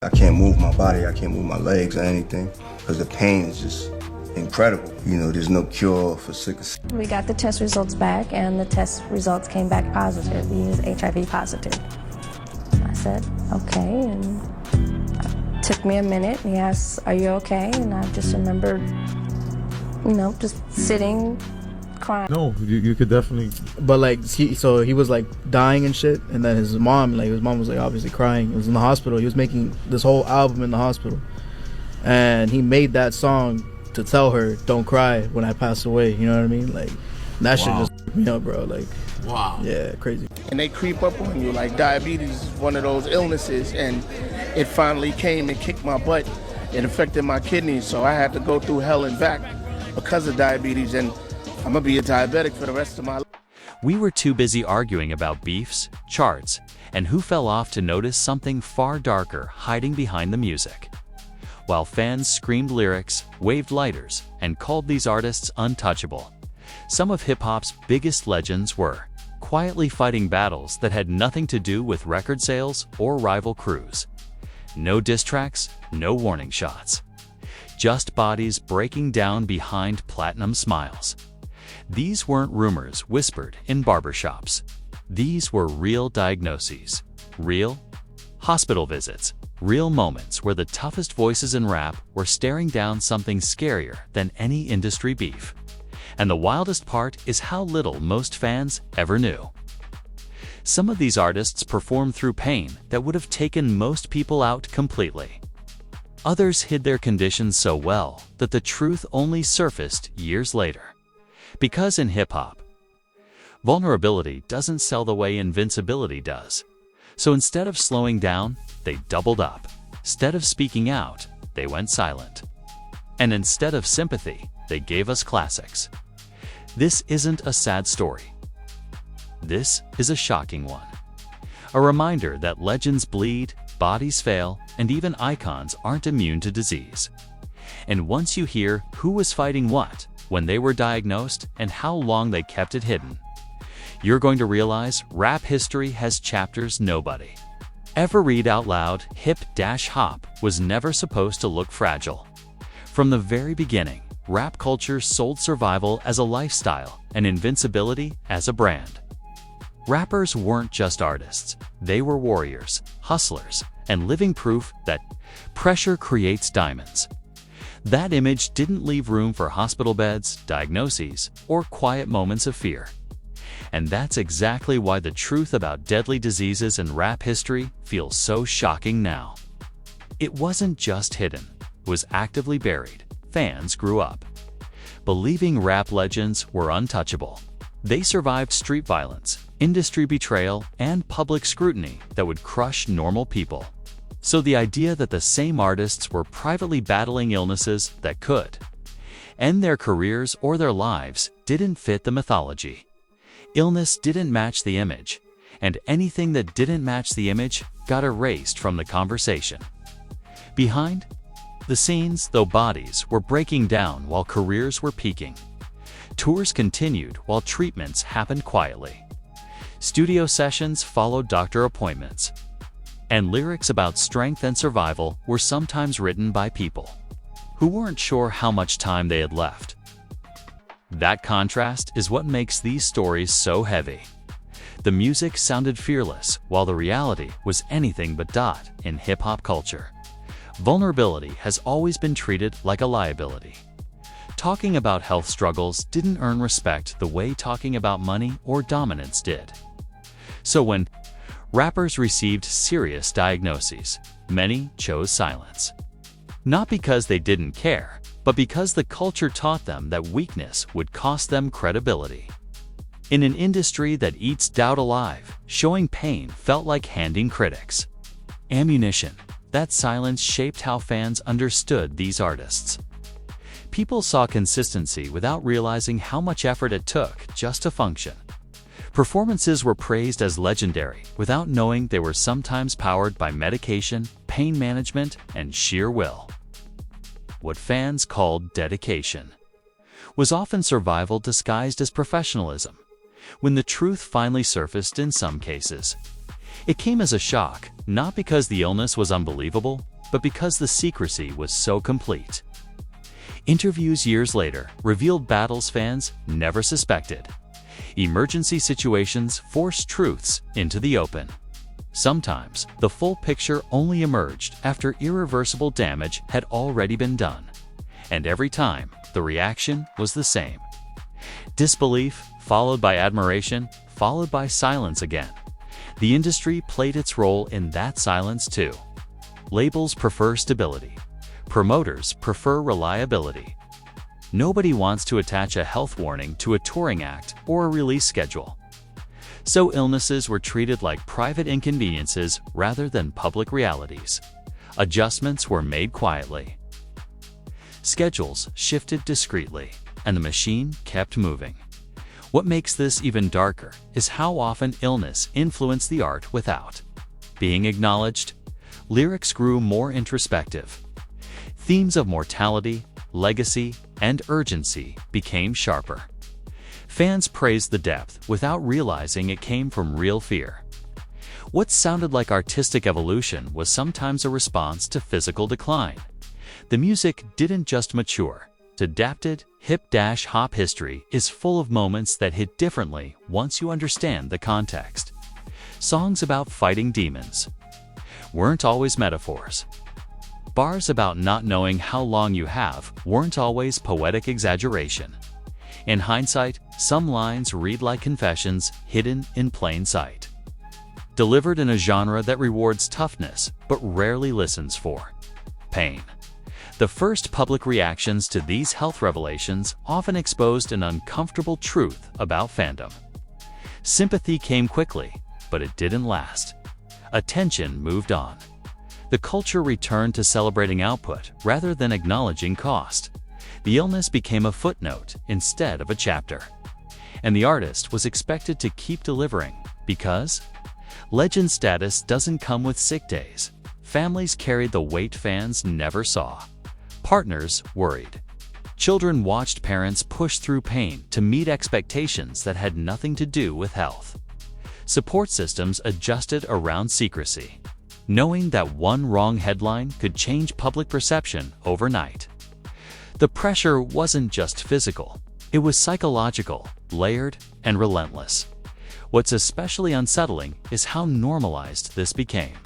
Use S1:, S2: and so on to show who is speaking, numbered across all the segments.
S1: I can't move my body, I can't move my legs or anything because the pain is just incredible. You know, there's no cure for sickle cell.
S2: We got the test results back, and the test results came back positive. He is HIV positive. I said, okay, and it took me a minute, and he asked, are you okay? And I just remembered, just sitting, crying.
S3: No, you could definitely.
S4: But like, he was like dying and shit, and then his mom was like obviously crying. He was in the hospital. He was making this whole album in the hospital, and he made that song to tell her, "Don't cry when I pass away." You know what I mean? Like, that shit just fucked me up, bro. Like,
S5: wow,
S4: yeah, crazy.
S6: And they creep up on you. Like, diabetes is one of those illnesses, and it finally came and kicked my butt. It affected my kidneys, so I had to go through hell and back because of diabetes, and I'm gonna be a diabetic for the rest of my life.
S7: We were too busy arguing about beefs, charts, and who fell off to notice something far darker hiding behind the music. While fans screamed lyrics, waved lighters, and called these artists untouchable, some of hip-hop's biggest legends were quietly fighting battles that had nothing to do with record sales or rival crews. No diss tracks, no warning shots. Just bodies breaking down behind platinum smiles. These weren't rumors whispered in barbershops. These were real diagnoses, real hospital visits, real moments where the toughest voices in rap were staring down something scarier than any industry beef. And the wildest part is how little most fans ever knew. Some of these artists performed through pain that would have taken most people out completely. Others hid their conditions so well that the truth only surfaced years later. Because in hip-hop, vulnerability doesn't sell the way invincibility does. So instead of slowing down, they doubled up. Instead of speaking out, they went silent. And instead of sympathy, they gave us classics. This isn't a sad story. This is a shocking one. A reminder that legends bleed, bodies fail, and even icons aren't immune to disease. And once you hear who was fighting what, when they were diagnosed, and how long they kept it hidden, you're going to realize rap history has chapters nobody ever read out loud. Hip-hop was never supposed to look fragile. From the very beginning, rap culture sold survival as a lifestyle and invincibility as a brand. Rappers weren't just artists, they were warriors, hustlers, and living proof that pressure creates diamonds. That image didn't leave room for hospital beds, diagnoses, or quiet moments of fear. And that's exactly why the truth about deadly diseases in rap history feels so shocking now. It wasn't just hidden, it was actively buried. Fans grew up believing rap legends were untouchable. They survived street violence, industry betrayal, and public scrutiny that would crush normal people. So the idea that the same artists were privately battling illnesses that could end their careers or their lives didn't fit the mythology. Illness didn't match the image, and anything that didn't match the image got erased from the conversation. Behind the scenes, though, bodies were breaking down while careers were peaking. Tours continued while treatments happened quietly. Studio sessions followed doctor appointments. And lyrics about strength and survival were sometimes written by people who weren't sure how much time they had left. That contrast is what makes these stories so heavy. The music sounded fearless, while the reality was anything but dot in hip-hop culture. Vulnerability has always been treated like a liability. Talking about health struggles didn't earn respect the way talking about money or dominance did. So when rappers received serious diagnoses, many chose silence. Not because they didn't care, but because the culture taught them that weakness would cost them credibility. In an industry that eats doubt alive, showing pain felt like handing critics ammunition. That silence shaped how fans understood these artists. People saw consistency without realizing how much effort it took just to function. Performances were praised as legendary without knowing they were sometimes powered by medication, pain management, and sheer will. What fans called dedication was often survival disguised as professionalism. When the truth finally surfaced in some cases, it came as a shock, not because the illness was unbelievable, but because the secrecy was so complete. Interviews years later revealed battles fans never suspected. Emergency situations forced truths into the open. Sometimes, the full picture only emerged after irreversible damage had already been done. And every time, the reaction was the same. Disbelief, followed by admiration, followed by silence again. The industry played its role in that silence too. Labels prefer stability. Promoters prefer reliability. Nobody wants to attach a health warning to a touring act or a release schedule. So illnesses were treated like private inconveniences rather than public realities. Adjustments were made quietly. Schedules shifted discreetly, and the machine kept moving. What makes this even darker is how often illness influenced the art without being acknowledged. Lyrics grew more introspective. Themes of mortality, legacy, and urgency became sharper. Fans praised the depth without realizing it came from real fear. What sounded like artistic evolution was sometimes a response to physical decline. The music didn't just mature. Adapted, hip-hop history is full of moments that hit differently once you understand the context. Songs about fighting demons weren't always metaphors. Bars about not knowing how long you have weren't always poetic exaggeration. In hindsight, some lines read like confessions hidden in plain sight. Delivered in a genre that rewards toughness but rarely listens for pain. The first public reactions to these health revelations often exposed an uncomfortable truth about fandom. Sympathy came quickly, but it didn't last. Attention moved on. The culture returned to celebrating output rather than acknowledging cost. The illness became a footnote instead of a chapter. And the artist was expected to keep delivering because legend status doesn't come with sick days. Families carried the weight fans never saw. Partners worried. Children watched parents push through pain to meet expectations that had nothing to do with health. Support systems adjusted around secrecy, knowing that one wrong headline could change public perception overnight. The pressure wasn't just physical, it was psychological, layered, and relentless. What's especially unsettling is how normalized this became.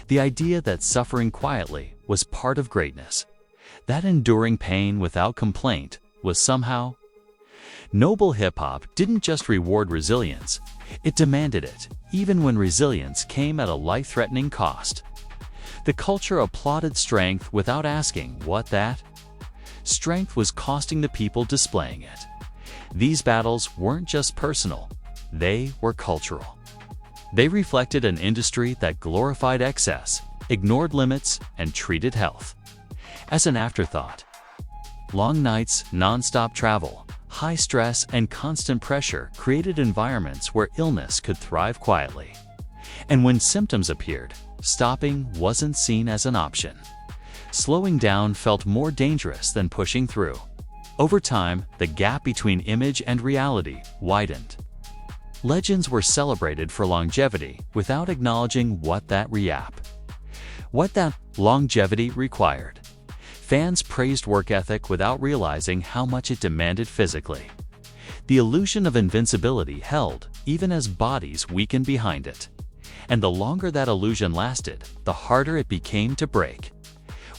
S7: The idea that suffering quietly was part of greatness. That enduring pain without complaint was somehow. Noble hip-hop didn't just reward resilience, it demanded it, even when resilience came at a life-threatening cost. The culture applauded strength without asking what that strength was costing the people displaying it. These battles weren't just personal, they were cultural. They reflected an industry that glorified excess, ignored limits, and treated health as an afterthought. Long nights, non-stop travel, high stress, and constant pressure created environments where illness could thrive quietly. And when symptoms appeared, stopping wasn't seen as an option. Slowing down felt more dangerous than pushing through. Over time, the gap between image and reality widened. Legends were celebrated for longevity without acknowledging what that longevity required. Fans praised work ethic without realizing how much it demanded physically. The illusion of invincibility held even as bodies weakened behind it. And the longer that illusion lasted, the harder it became to break.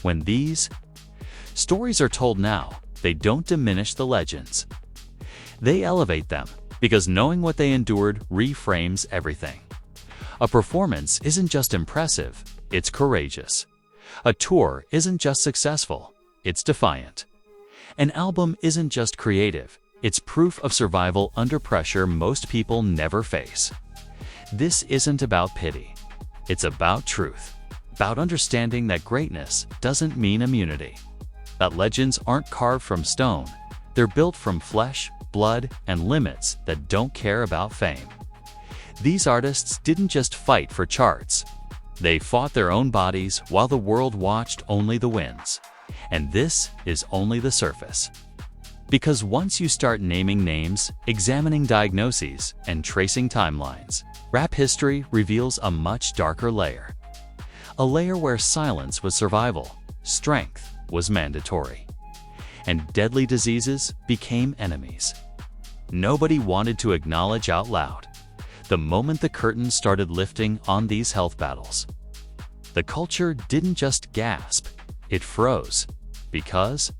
S7: When these stories are told now, they don't diminish the legends. They elevate them, because knowing what they endured reframes everything. A performance isn't just impressive, it's courageous. A tour isn't just successful, it's defiant. An album isn't just creative, it's proof of survival under pressure most people never face. This isn't about pity, it's about truth. About understanding that greatness doesn't mean immunity. That legends aren't carved from stone, they're built from flesh, blood, and limits that don't care about fame. These artists didn't just fight for charts. They fought their own bodies while the world watched only the wins. And this is only the surface. Because once you start naming names, examining diagnoses, and tracing timelines, rap history reveals a much darker layer. a layer where silence was survival, strength was mandatory, and deadly diseases became enemies. Nobody wanted to acknowledge out loud the moment the curtain started lifting on these health battles. The culture didn't just gasp, it froze, because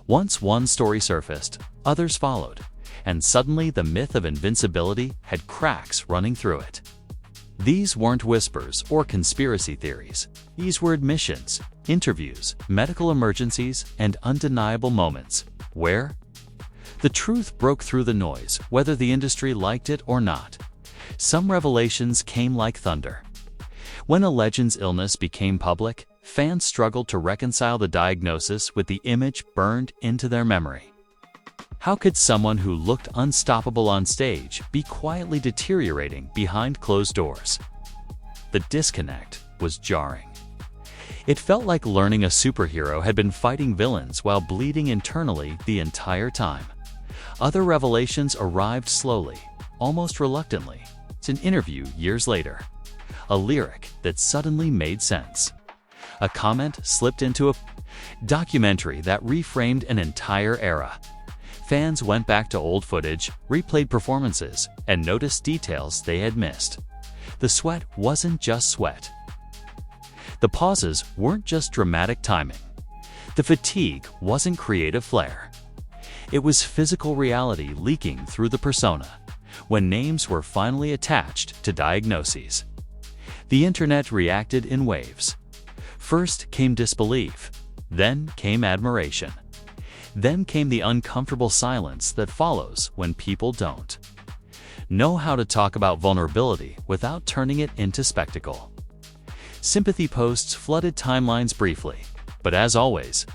S7: once one story surfaced, others followed, and suddenly the myth of invincibility had cracks running through it. These weren't whispers or conspiracy theories. These were admissions, interviews, medical emergencies, and undeniable moments where the truth broke through the noise, whether the industry liked it or not. Some revelations came like thunder. When a legend's illness became public, fans struggled to reconcile the diagnosis with the image burned into their memory. How could someone who looked unstoppable on stage be quietly deteriorating behind closed doors? The disconnect was jarring. It felt like learning a superhero had been fighting villains while bleeding internally the entire time. Other revelations arrived slowly, almost reluctantly. It's an interview years later. A lyric that suddenly made sense. A comment slipped into a documentary that reframed an entire era. Fans went back to old footage, replayed performances, and noticed details they had missed. The sweat wasn't just sweat. The pauses weren't just dramatic timing. The fatigue wasn't creative flair. It was physical reality leaking through the persona when names were finally attached to diagnoses. The internet reacted in waves. First came disbelief, then came admiration. Then came the uncomfortable silence that follows when people don't know how to talk about vulnerability without turning it into spectacle. Sympathy posts flooded timelines briefly, but as always,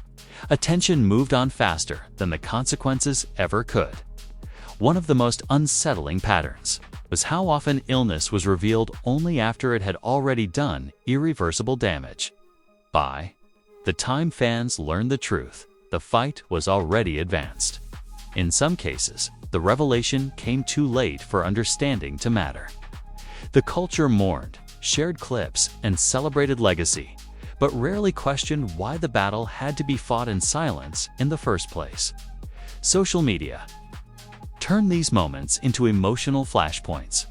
S7: attention moved on faster than the consequences ever could. One of the most unsettling patterns was how often illness was revealed only after it had already done irreversible damage. By the time fans learned the truth, the fight was already advanced. In some cases, the revelation came too late for understanding to matter. The culture mourned, shared clips, and celebrated legacy, but rarely questioned why the battle had to be fought in silence in the first place. Social media turned these moments into emotional flashpoints.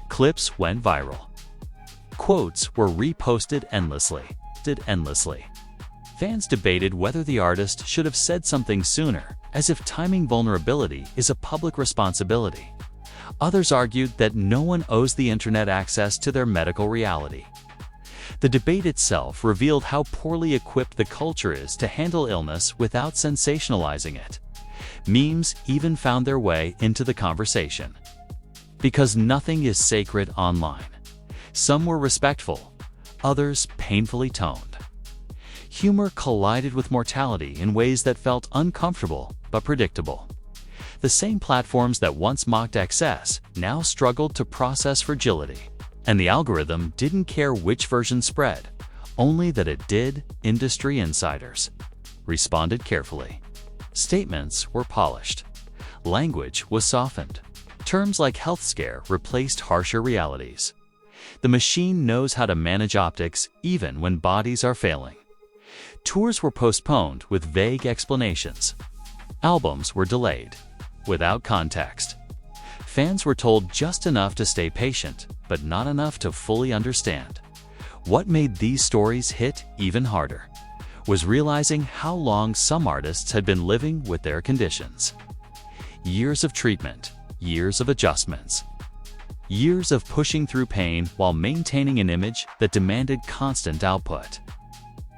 S7: Clips went viral. Quotes were reposted endlessly. Fans debated whether the artist should have said something sooner, as if timing vulnerability is a public responsibility. Others argued that no one owes the internet access to their medical reality. The debate itself revealed how poorly equipped the culture is to handle illness without sensationalizing it. Memes even found their way into the conversation. Because nothing is sacred online. Some were respectful, others painfully toned. Humor collided with mortality in ways that felt uncomfortable but predictable. The same platforms that once mocked excess now struggled to process fragility. And the algorithm didn't care which version spread, only that it did. Industry insiders responded carefully. Statements were polished. Language was softened. Terms like health scare replaced harsher realities. The machine knows how to manage optics even when bodies are failing. Tours were postponed with vague explanations. Albums were delayed, without context. Fans were told just enough to stay patient, but not enough to fully understand. What made these stories hit even harder was realizing how long some artists had been living with their conditions. Years of treatment, years of adjustments, years of pushing through pain while maintaining an image that demanded constant output.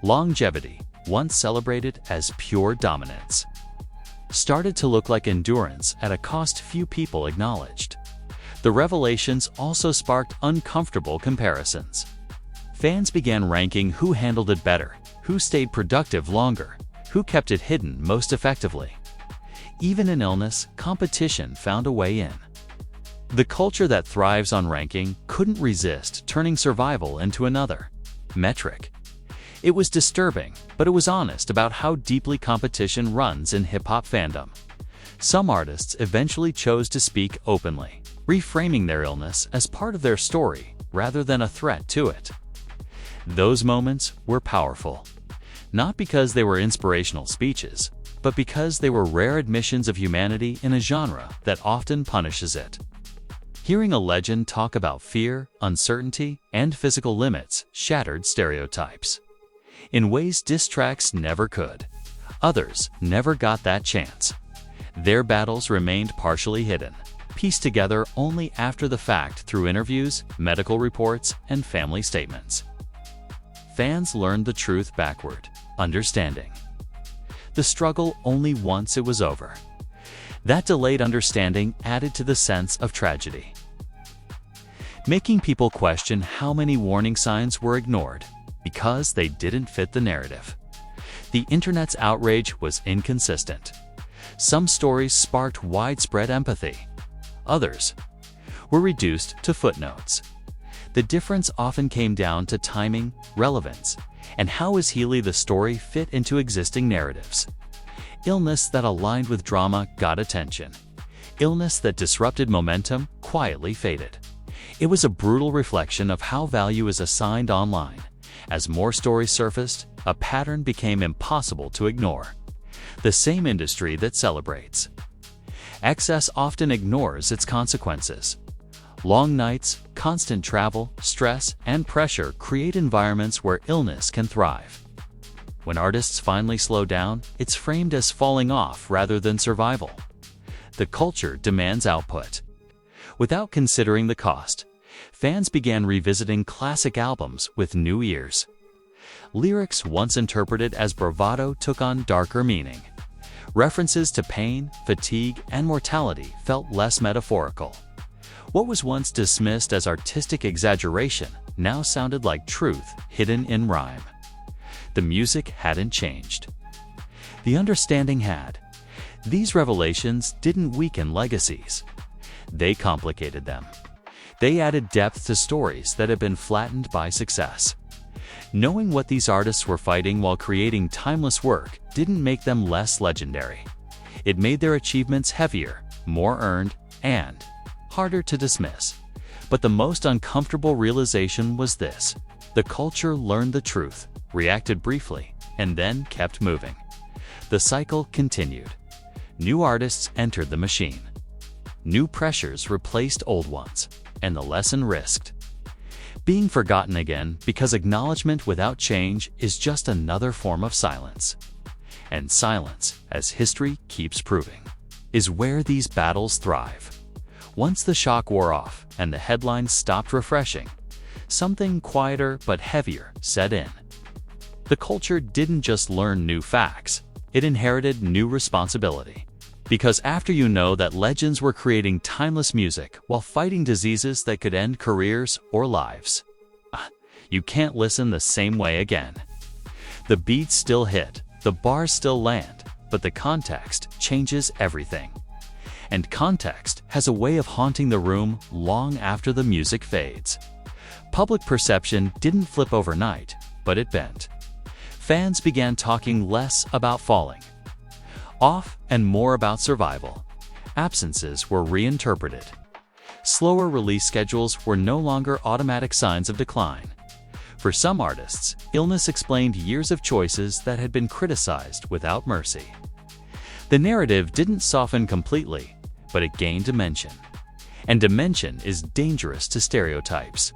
S7: Longevity, once celebrated as pure dominance, started to look like endurance at a cost few people acknowledged. The revelations also sparked uncomfortable comparisons. Fans began ranking who handled it better, who stayed productive longer, who kept it hidden most effectively. Even in illness, competition found a way in. The culture that thrives on ranking couldn't resist turning survival into another metric. It was disturbing, but it was honest about how deeply competition runs in hip-hop fandom. Some artists eventually chose to speak openly, reframing their illness as part of their story rather than a threat to it. Those moments were powerful, not because they were inspirational speeches, but because they were rare admissions of humanity in a genre that often punishes it. Hearing a legend talk about fear, uncertainty, and physical limits shattered stereotypes in ways diss tracks never could. Others never got that chance. Their battles remained partially hidden, pieced together only after the fact through interviews, medical reports, and family statements. Fans learned the truth backward, understanding the struggle only once it was over. That delayed understanding added to the sense of tragedy, making people question how many warning signs were ignored because they didn't fit the narrative. The internet's outrage was inconsistent. Some stories sparked widespread empathy. Others were reduced to footnotes. The difference often came down to timing, relevance, and how is Healy the story fit into existing narratives. Illness that aligned with drama got attention. Illness that disrupted momentum quietly faded. It was a brutal reflection of how value is assigned online. As more stories surfaced, a pattern became impossible to ignore. The same industry that celebrates excess often ignores its consequences. Long nights, constant travel, stress, and pressure create environments where illness can thrive. When artists finally slow down, it's framed as falling off rather than survival. The culture demands output. Without considering the cost, fans began revisiting classic albums with new ears. Lyrics once interpreted as bravado took on darker meaning. References to pain, fatigue, and mortality felt less metaphorical. What was once dismissed as artistic exaggeration now sounded like truth hidden in rhyme. The music hadn't changed. The understanding had. These revelations didn't weaken legacies. They complicated them. They added depth to stories that had been flattened by success. Knowing what these artists were fighting while creating timeless work didn't make them less legendary. It made their achievements heavier, more earned, and harder to dismiss. But the most uncomfortable realization was this: the culture learned the truth, reacted briefly, and then kept moving. The cycle continued. New artists entered the machine. New pressures replaced old ones, and the lesson risked being forgotten again, because acknowledgement without change is just another form of silence. And silence, as history keeps proving, is where these battles thrive. Once the shock wore off and the headlines stopped refreshing, something quieter but heavier set in. The culture didn't just learn new facts, it inherited new responsibility. Because after you know that legends were creating timeless music while fighting diseases that could end careers or lives, you can't listen the same way again. The beats still hit, the bars still land, but the context changes everything. And context has a way of haunting the room long after the music fades. Public perception didn't flip overnight, but it bent. Fans began talking less about falling off and more about survival. Absences were reinterpreted. Slower release schedules were no longer automatic signs of decline. For some artists, illness explained years of choices that had been criticized without mercy. The narrative didn't soften completely, but it gained dimension. And dimension is dangerous to stereotypes.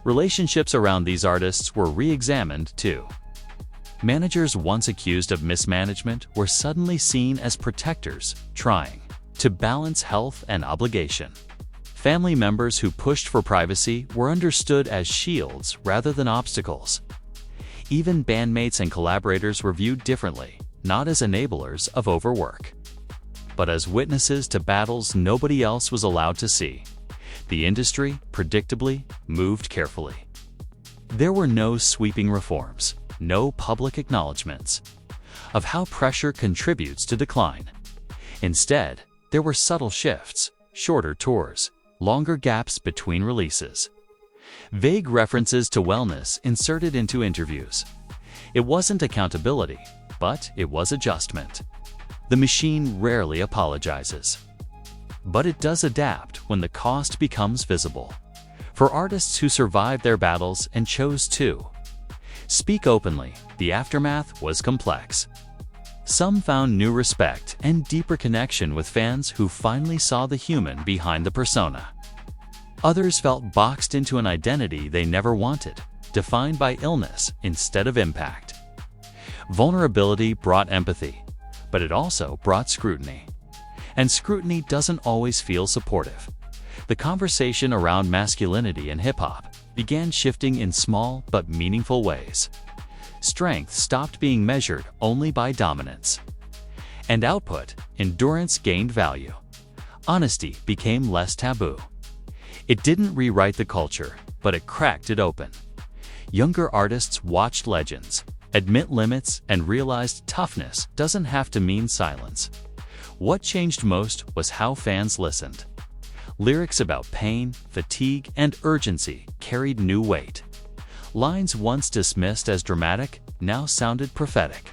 S7: Relationships around these artists were re-examined too. Managers once accused of mismanagement were suddenly seen as protectors, trying to balance health and obligation. Family members who pushed for privacy were understood as shields rather than obstacles. Even bandmates and collaborators were viewed differently, not as enablers of overwork, but as witnesses to battles nobody else was allowed to see. The industry, predictably, moved carefully. There were no sweeping reforms, no public acknowledgments of how pressure contributes to decline. Instead, there were subtle shifts, shorter tours, longer gaps between releases, vague references to wellness inserted into interviews. It wasn't accountability, but it was adjustment. The machine rarely apologizes, but it does adapt when the cost becomes visible. For artists who survived their battles and chose to, Speak openly, the aftermath was complex. Some found new respect and deeper connection with fans who finally saw the human behind the persona. Others felt boxed into an identity they never wanted, defined by illness instead of impact. Vulnerability brought empathy, but it also brought scrutiny. And scrutiny doesn't always feel supportive. The conversation around masculinity in hip-hop began shifting in small but meaningful ways. Strength stopped being measured only by dominance. And output, endurance gained value. Honesty became less taboo. It didn't rewrite the culture, but it cracked it open. Younger artists watched legends, admit limits, and realized toughness doesn't have to mean silence. What changed most was how fans listened. Lyrics about pain, fatigue, and urgency carried new weight. Lines once dismissed as dramatic now sounded prophetic.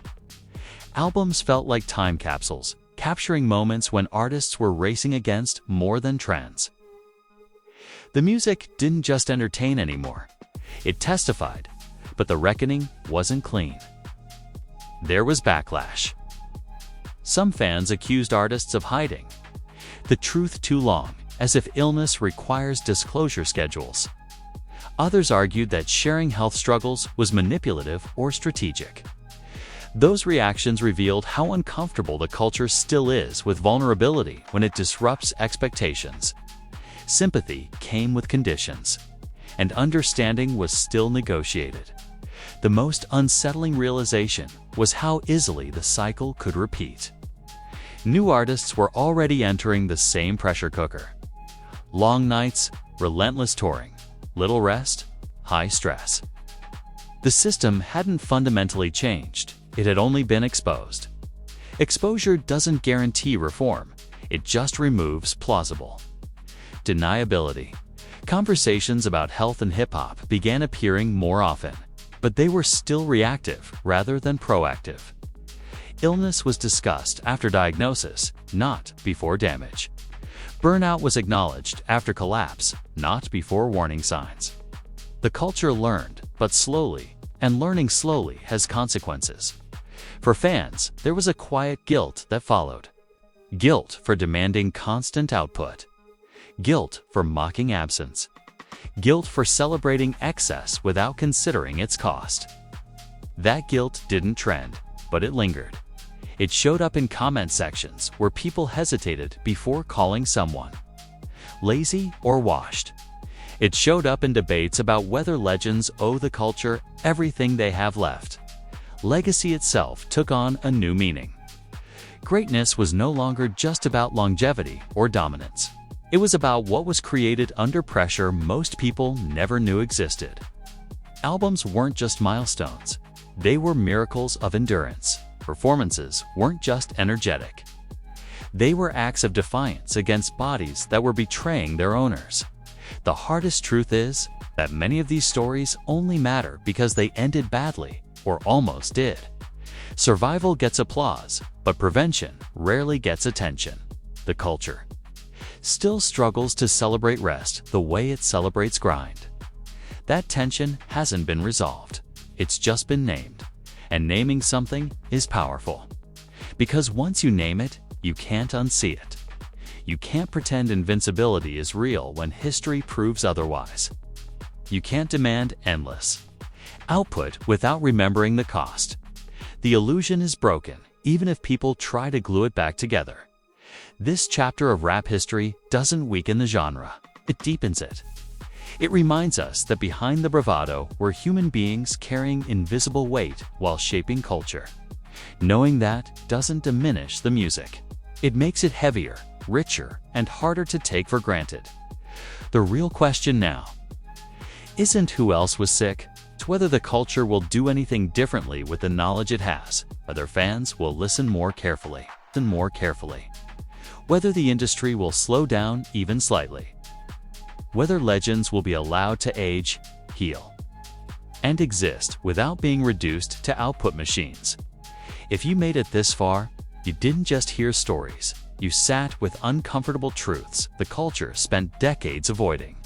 S7: Albums felt like time capsules, capturing moments when artists were racing against more than trends. The music didn't just entertain anymore. It testified, but the reckoning wasn't clean. There was backlash. Some fans accused artists of hiding the truth too long, as if illness requires disclosure schedules. Others argued that sharing health struggles was manipulative or strategic. Those reactions revealed how uncomfortable the culture still is with vulnerability when it disrupts expectations. Sympathy came with conditions, and understanding was still negotiated. The most unsettling realization was how easily the cycle could repeat. New artists were already entering the same pressure cooker. Long nights, relentless touring, little rest, high stress. The system hadn't fundamentally changed, it had only been exposed. Exposure doesn't guarantee reform, it just removes plausible deniability. Conversations about health and hip-hop began appearing more often, but they were still reactive rather than proactive. Illness was discussed after diagnosis, not before damage. Burnout was acknowledged after collapse, not before warning signs. The culture learned, but slowly, and learning slowly has consequences. For fans, there was a quiet guilt that followed. Guilt for demanding constant output. Guilt for mocking absence. Guilt for celebrating excess without considering its cost. That guilt didn't trend, but it lingered. It showed up in comment sections where people hesitated before calling someone lazy or washed. It showed up in debates about whether legends owe the culture everything they have left. Legacy itself took on a new meaning. Greatness was no longer just about longevity or dominance. It was about what was created under pressure most people never knew existed. Albums weren't just milestones. They were miracles of endurance. Performances weren't just energetic. They were acts of defiance against bodies that were betraying their owners. The hardest truth is that many of these stories only matter because they ended badly, or almost did. Survival gets applause, but prevention rarely gets attention. The culture still struggles to celebrate rest the way it celebrates grind. That tension hasn't been resolved. It's just been named. And naming something is powerful. Because once you name it, you can't unsee it. You can't pretend invincibility is real when history proves otherwise. You can't demand endless output without remembering the cost. The illusion is broken, even if people try to glue it back together. This chapter of rap history doesn't weaken the genre, it deepens it. It reminds us that behind the bravado were human beings carrying invisible weight while shaping culture. Knowing that doesn't diminish the music. It makes it heavier, richer, and harder to take for granted. The real question now isn't who else was sick, it's whether the culture will do anything differently with the knowledge it has, whether fans will listen more carefully, whether the industry will slow down even slightly. Whether legends will be allowed to age, heal, and exist without being reduced to output machines. If you made it this far, you didn't just hear stories, you sat with uncomfortable truths the culture spent decades avoiding.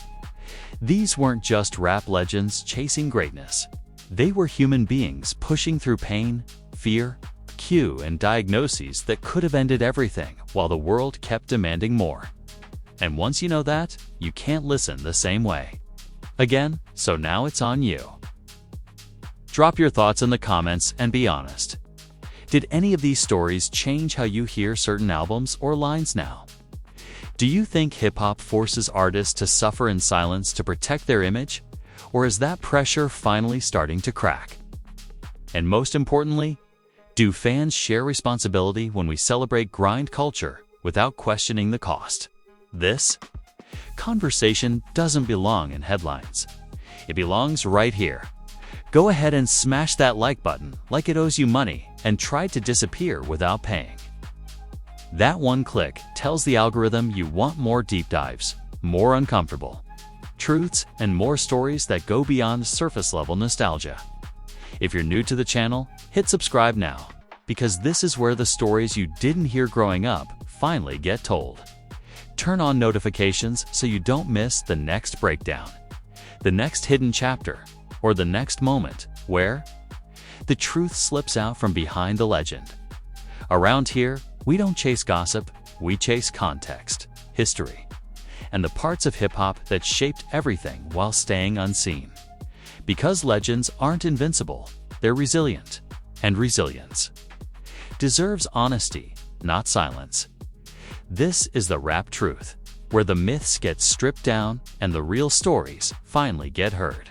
S7: These weren't just rap legends chasing greatness. They were human beings pushing through pain, fear, Q, and diagnoses that could have ended everything while the world kept demanding more. And once you know that, you can't listen the same way again, so now it's on you. Drop your thoughts in the comments and be honest. Did any of these stories change how you hear certain albums or lines now? Do you think hip-hop forces artists to suffer in silence to protect their image? Or is that pressure finally starting to crack? And most importantly, do fans share responsibility when we celebrate grind culture without questioning the cost? This conversation doesn't belong in headlines. It belongs right here. Go ahead and smash that like button like it owes you money and try to disappear without paying. That one click tells the algorithm you want more deep dives, more uncomfortable truths, and more stories that go beyond surface-level nostalgia. If you're new to the channel, hit subscribe now, because this is where the stories you didn't hear growing up finally get told. Turn on notifications so you don't miss the next breakdown, the next hidden chapter, or the next moment where the truth slips out from behind the legend. Around here, we don't chase gossip, we chase context, history, and the parts of hip-hop that shaped everything while staying unseen. Because legends aren't invincible, they're resilient, and resilience deserves honesty, not silence. This is the Rap Truth, where the myths get stripped down and the real stories finally get heard.